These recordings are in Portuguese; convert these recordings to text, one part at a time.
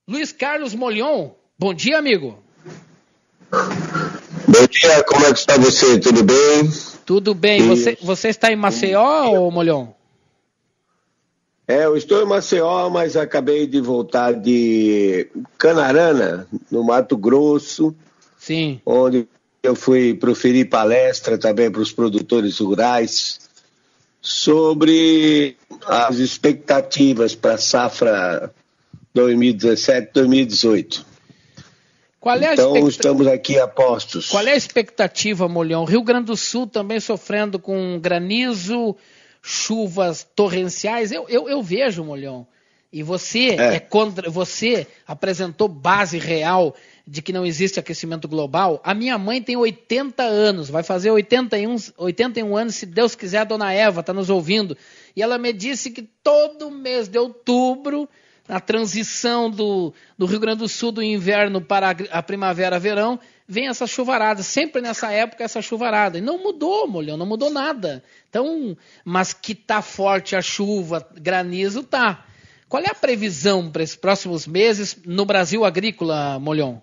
Luiz Carlos Molion, bom dia, amigo. Bom dia, como é que está você? Tudo bem? Tudo bem. Você está em Maceió, ou Molion? Eu estou em Maceió, mas acabei de voltar de Canarana, no Mato Grosso, Sim. onde eu fui proferir palestra também para os produtores rurais sobre as expectativas para a safra 2017-2018. Então, estamos aqui a postos. Qual é a expectativa, Molion? Rio Grande do Sul também sofrendo com granizo, chuvas torrenciais. Eu vejo, Molion. E você você apresentou base real de que não existe aquecimento global. A minha mãe tem 80 anos, vai fazer 81 anos, se Deus quiser, a dona Eva está nos ouvindo. E ela me disse que todo mês de outubro, na transição do Rio Grande do Sul do inverno para a primavera-verão, vem essa chuvarada, sempre nessa época essa chuvarada. E não mudou, Molion, não mudou nada. Então, mas que está forte a chuva, granizo, tá. Qual é a previsão para esses próximos meses no Brasil agrícola, Molion?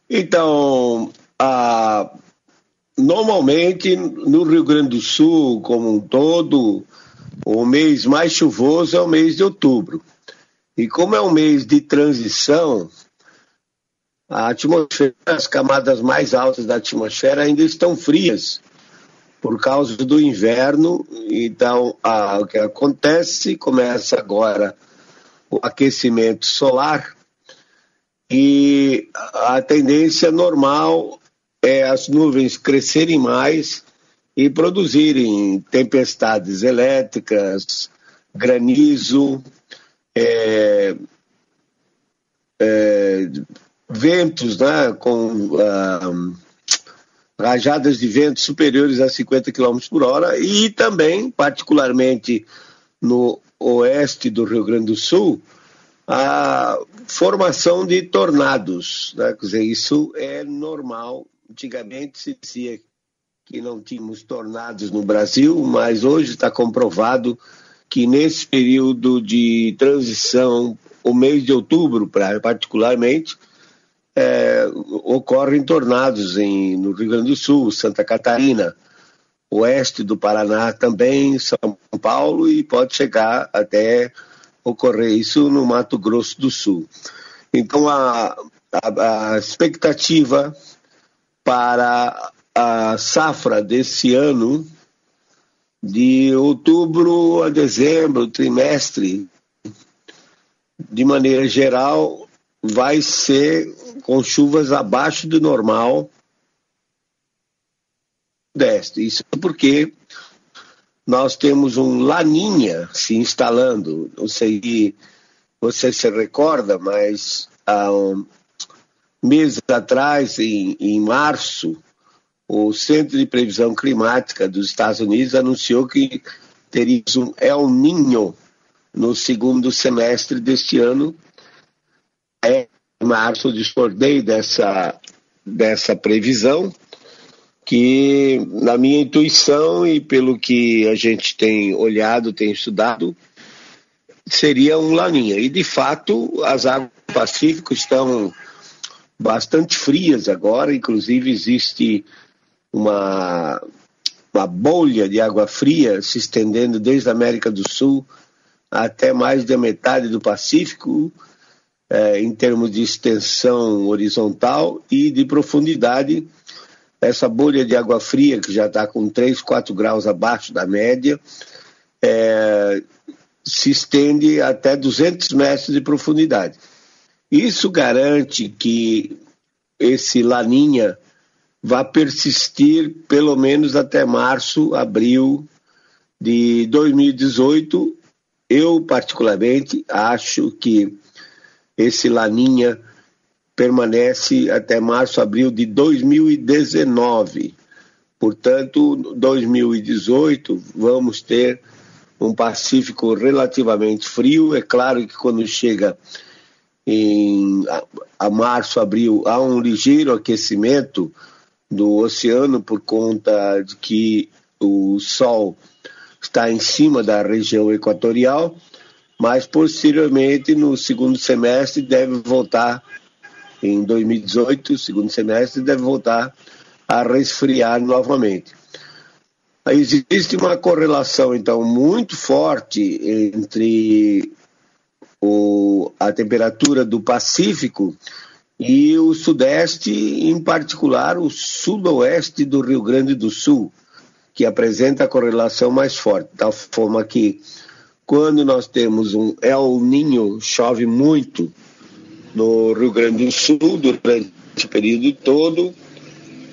Então, normalmente no Rio Grande do Sul, como um todo, o mês mais chuvoso é o mês de outubro. E como é um mês de transição, a atmosfera, as camadas mais altas da atmosfera ainda estão frias por causa do inverno. Então, o que acontece, começa agora o aquecimento solar e a tendência normal é as nuvens crescerem mais e produzirem tempestades elétricas, granizo, ventos, né, com rajadas de vento superiores a 50 km por hora e também, particularmente no oeste do Rio Grande do Sul, a formação de tornados, né? Quer dizer, isso é normal. Antigamente se dizia que não tínhamos tornados no Brasil, mas hoje está comprovado que nesse período de transição, o mês de outubro, particularmente, ocorrem tornados no Rio Grande do Sul, Santa Catarina, oeste do Paraná também, São Paulo, e pode chegar até ocorrer isso no Mato Grosso do Sul. Então, a expectativa para a safra desse ano, de outubro a dezembro, trimestre, de maneira geral, vai ser com chuvas abaixo do normal. Isso porque nós temos um Laninha se instalando. Não sei se você se recorda, mas há meses atrás, em março, o Centro de Previsão Climática dos Estados Unidos anunciou que teríamos um El Niño no segundo semestre deste ano. Em março, eu discordei dessa previsão, que na minha intuição e pelo que a gente tem olhado, tem estudado, seria um Laninha. E de fato as águas do Pacífico estão bastante frias agora, inclusive existe uma bolha de água fria se estendendo desde a América do Sul até mais da metade do Pacífico, em termos de extensão horizontal e de profundidade. Essa bolha de água fria, que já está com 3, 4 graus abaixo da média, se estende até 200 metros de profundidade. Isso garante que esse Laninha vai persistir pelo menos até março, abril de 2018. Eu, particularmente, acho que esse Laninha permanece até março, abril de 2019. Portanto, 2018 vamos ter um Pacífico relativamente frio. É claro que quando chega a março, abril, há um ligeiro aquecimento do oceano por conta de que o Sol está em cima da região equatorial, mas posteriormente no segundo semestre deve voltar, em 2018, segundo semestre deve voltar a resfriar novamente. Existe uma correlação, então, muito forte entre a temperatura do Pacífico e o Sudeste, em particular o Sudoeste do Rio Grande do Sul, que apresenta a correlação mais forte, de tal forma que quando nós temos um El Niño, chove muito no Rio Grande do Sul durante esse período todo,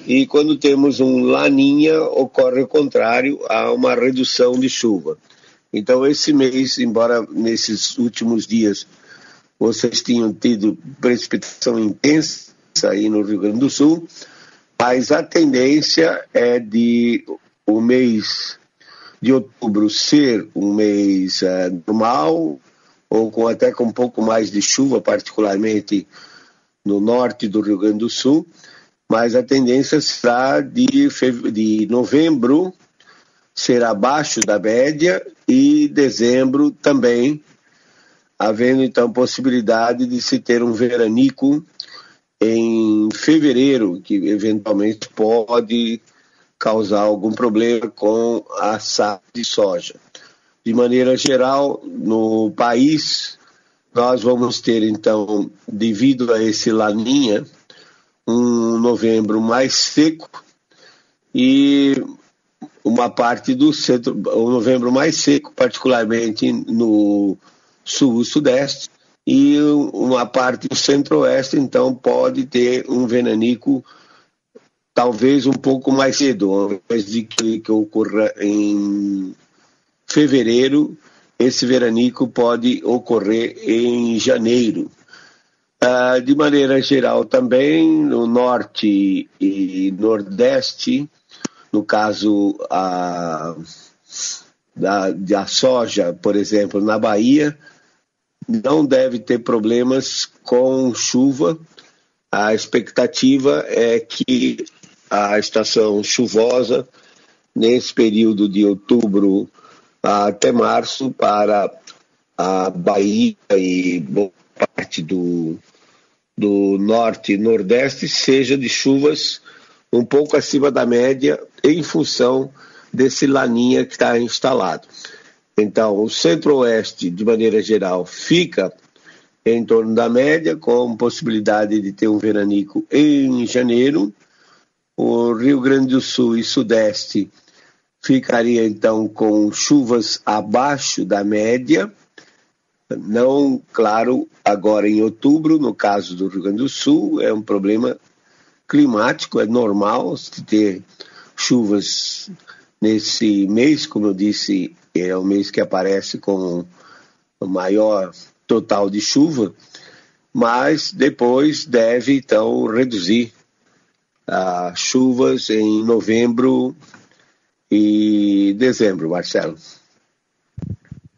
e quando temos um Laninha, ocorre o contrário, há uma redução de chuva. Então, esse mês, embora nesses últimos dias vocês tinham tido precipitação intensa aí no Rio Grande do Sul, mas a tendência é de o mês de outubro ser um mês normal, ou até com um pouco mais de chuva, particularmente no norte do Rio Grande do Sul, mas a tendência será de novembro ser abaixo da média e dezembro também, havendo então possibilidade de se ter um veranico em fevereiro, que eventualmente pode causar algum problema com a safra de soja. De maneira geral, no país, nós vamos ter então, devido a esse Laninha, um novembro mais seco e uma parte do centro, um novembro mais seco, particularmente no sul-sudeste, e uma parte do centro-oeste, então pode ter um veranico talvez um pouco mais cedo, ao invés de que ocorra em fevereiro, esse veranico pode ocorrer em janeiro. De maneira geral também, no norte e nordeste, no caso da soja, por exemplo, na Bahia, não deve ter problemas com chuva. A expectativa é que a estação chuvosa, nesse período de outubro até março, para a Bahia e boa parte do norte e nordeste, seja de chuvas um pouco acima da média em função desse Laninha que está instalado. Então, o centro-oeste, de maneira geral, fica em torno da média, com possibilidade de ter um veranico em janeiro. O Rio Grande do Sul e Sudeste ficaria, então, com chuvas abaixo da média. Não, claro, agora em outubro, no caso do Rio Grande do Sul, é um problema climático, é normal se ter chuvas nesse mês, como eu disse, é o mês que aparece com o maior total de chuva, mas depois deve, então, reduzir as chuvas em novembro e dezembro, Marcelo.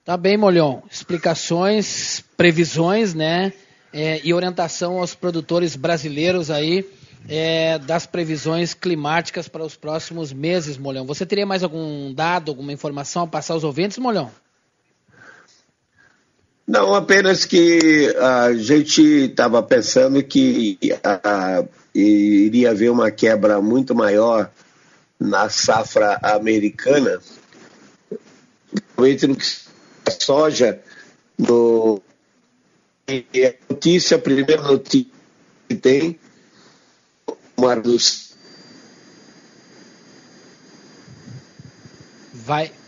Tá bem, Molhon. Explicações, previsões, né? E orientação aos produtores brasileiros aí das previsões climáticas para os próximos meses, Molhon. Você teria mais algum dado, alguma informação a passar aos ouvintes, Molhon? Não, apenas que a gente estava pensando que iria haver uma quebra muito maior na safra americana, principalmente no que soja, a primeira notícia que tem, uma dos...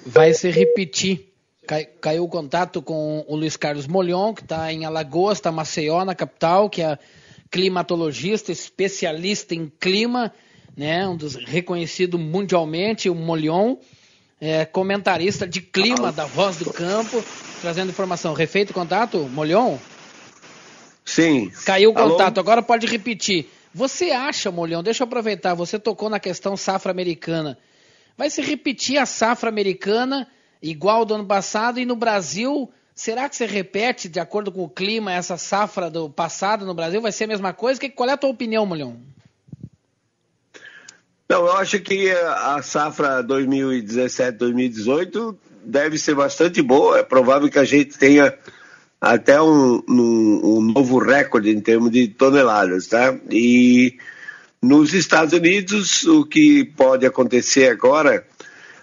Vai se repetir. Caiu o contato com o Luiz Carlos Molhon, que está em Alagoas, está em Maceió, na capital, que é climatologista, especialista em clima, né, um dos reconhecido mundialmente, o Molhon, comentarista de clima da Voz do Campo, trazendo informação. Refeito o contato, Molhon? Sim. Caiu o contato, agora pode repetir. Você acha, Molhon, deixa eu aproveitar, você tocou na questão safra americana. Vai se repetir a safra americana igual do ano passado, e no Brasil, será que você repete, de acordo com o clima, essa safra do passado no Brasil? Vai ser a mesma coisa? Qual é a tua opinião, Molhon? Não, eu acho que a safra 2017-2018 deve ser bastante boa. É provável que a gente tenha até um novo recorde em termos de toneladas, tá? E nos Estados Unidos, o que pode acontecer agora,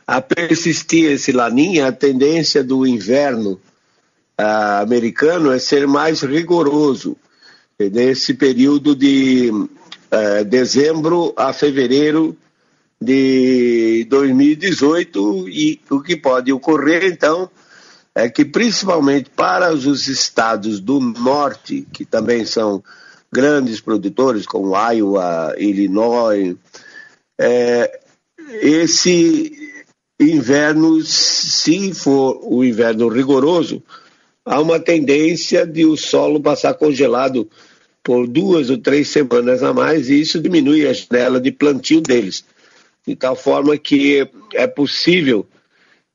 a persistir esse laninha, a tendência do inverno americano é ser mais rigoroso nesse período de dezembro a fevereiro de 2018, e o que pode ocorrer então é que principalmente para os estados do norte, que também são grandes produtores, como Iowa, Illinois, esse inverno, se for o inverno rigoroso, há uma tendência de o solo passar congelado por 2 ou 3 semanas a mais, e isso diminui a janela de plantio deles, de tal forma que é possível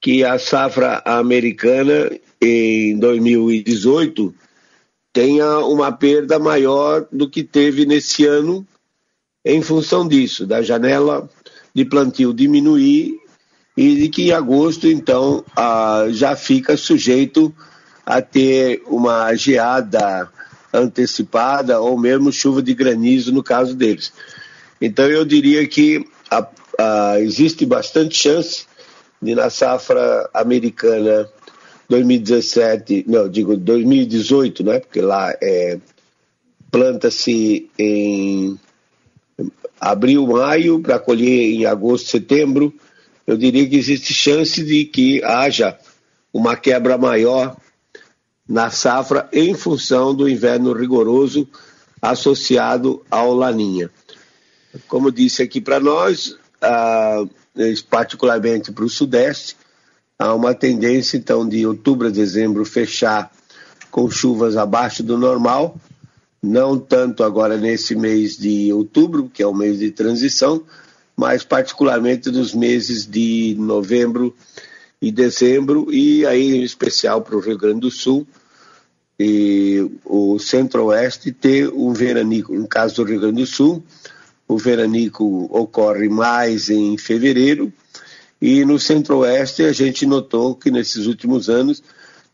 que a safra americana em 2018 tenha uma perda maior do que teve nesse ano, em função disso, da janela de plantio diminuir, e de que em agosto, então, já fica sujeito a ter uma geada antecipada ou mesmo chuva de granizo no caso deles. Então eu diria que existe bastante chance de, na safra americana 2018, né? Porque lá planta-se em abril, maio, para colher em agosto, setembro. Eu diria que existe chance de que haja uma quebra maior na safra em função do inverno rigoroso associado ao laninha. Como disse aqui para nós, particularmente para o sudeste, há uma tendência então de outubro a dezembro fechar com chuvas abaixo do normal, não tanto agora nesse mês de outubro, que é o mês de transição, mas particularmente nos meses de novembro e dezembro, e aí em especial para o Rio Grande do Sul e o centro-oeste ter um veranico. No caso do Rio Grande do Sul, o veranico ocorre mais em fevereiro, e no centro-oeste a gente notou que nesses últimos anos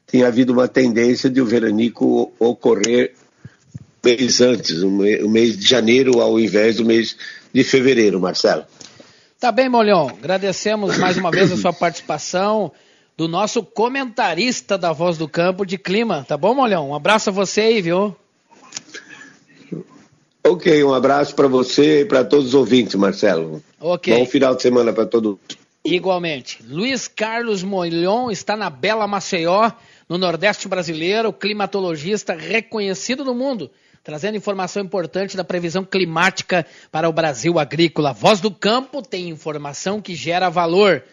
tem havido uma tendência de o veranico ocorrer mês antes, o mês de janeiro ao invés do mês de fevereiro, Marcelo. Tá bem, Molhon. Agradecemos mais uma vez a sua participação, do nosso comentarista da Voz do Campo de clima. Tá bom, Molhon? Um abraço a você aí, viu? Ok, um abraço para você e para todos os ouvintes, Marcelo. Ok. Bom final de semana para todos. Igualmente. Luiz Carlos Molhon está na bela Maceió, no Nordeste brasileiro, climatologista reconhecido no mundo, trazendo informação importante da previsão climática para o Brasil agrícola. Voz do Campo tem informação que gera valor.